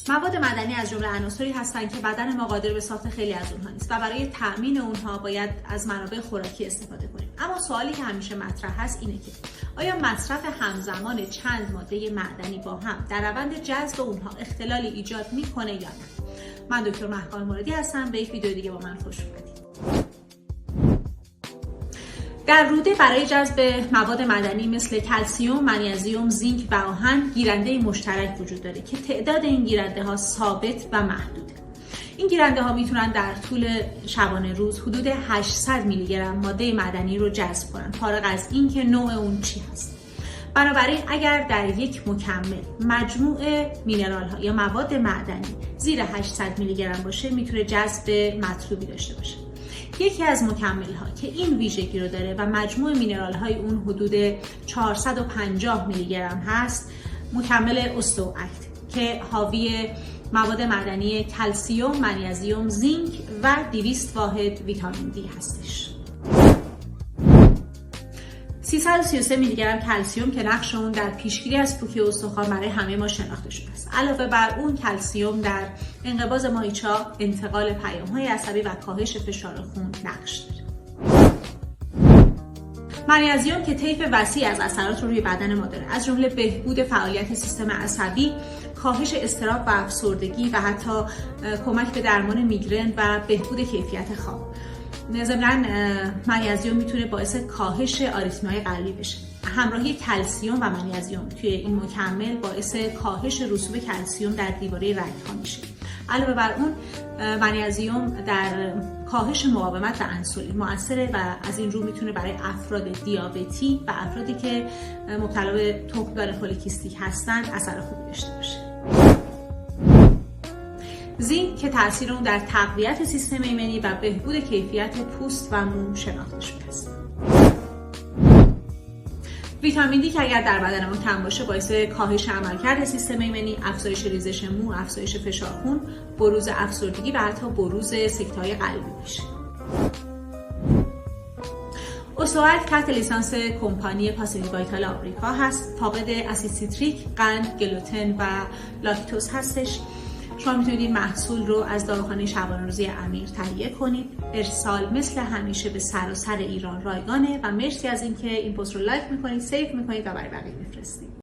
مواد معدنی از جمله عناصری هستند که بدن ما قادر به ساخت خیلی از اونها نیست و برای تأمین اونها باید از منابع خوراکی استفاده کنیم. اما سوالی که همیشه مطرح هست اینه که آیا مصرف همزمان چند ماده معدنی با هم در روند جذب اونها اختلالی ایجاد میکنه یا نه؟ من دکتر مهکان مرادی هستم. به یک ویدیو دیگه با من خوش اومدید. در روده برای جذب مواد معدنی مثل کلسیم، منیزیم، زینک و آهن گیرنده مشترک وجود داره که تعداد این گیرنده ها ثابت و محدوده. این گیرنده ها میتونن در طول شبانه روز حدود 800 میلی گرم ماده معدنی رو جذب کنن، فارغ از اینکه نوع اون چی هست. بنابراین اگر در یک مکمل مجموع مینرال ها یا مواد معدنی زیر 800 میلی گرم باشه، میتونه جذب مطلوبی داشته باشه. یکی از مکمل ها که این ویژگی رو داره و مجموع مینرال های اون حدود 450 میلی گرم هست، مکمل اوستواکت که حاوی مواد معدنی کلسیم، منیزیم، زینک و 200 واحد ویتامین دی هستش. 333 میلی گرم کلسیم که نقش اون در پیشگیری از پوکی استخوان برای همه ما شناخته شده است. علاوه بر اون کلسیم در انقباض مایچا، انتقال پیام‌های عصبی و کاهش فشار خون نقش داره. منیزیم که طیف وسیع از اثرات رو روی بدن ما داره، از جمله بهبود فعالیت سیستم عصبی، کاهش اضطراب و افسردگی و حتی کمک به درمان میگرن و بهبود کیفیت خواب. ضمناً منیزیم میتونه باعث کاهش آریتمی‌های قلبی بشه. همراهی کلسیم و منیزیم توی این مکمل باعث کاهش رسوب کلسیم در دیواره رگ‌ها میشه. علاوه بر اون منیزیم در کاهش مقاومت به انسولین مؤثره و از این رو میتونه برای افراد دیابتی و افرادی که مبتلا به تخمدان پلیکیستیک هستن اثر خوبی داشته باشه. زینک که تاثیر اون در تقویت سیستم ایمنی و بهبود کیفیت پوست و مو شناخته شده است. ویتامین دی که اگر در بدن ما کم باشه باعث کاهش عملکرد سیستم ایمنی، افزایش ریزش مو، افزایش فشار خون، بروز افسردگی و حتی بروز سکته‌های قلبی میشه. اوستواکت تحت لیسانس کمپانی پاسیفیک وایتال آمریکا هست. فاقد اسید سیتریک، قند، گلوتن و لاکتوز هستش. شما میتونید این محصول رو از داروخانه شبانه‌روزی امیر تهیه کنید. ارسال مثل همیشه به سراسر ایران رایگانه و مرسی از اینکه این پست رو لایک میکنید، سیو میکنید و برای بقیه میفرستید.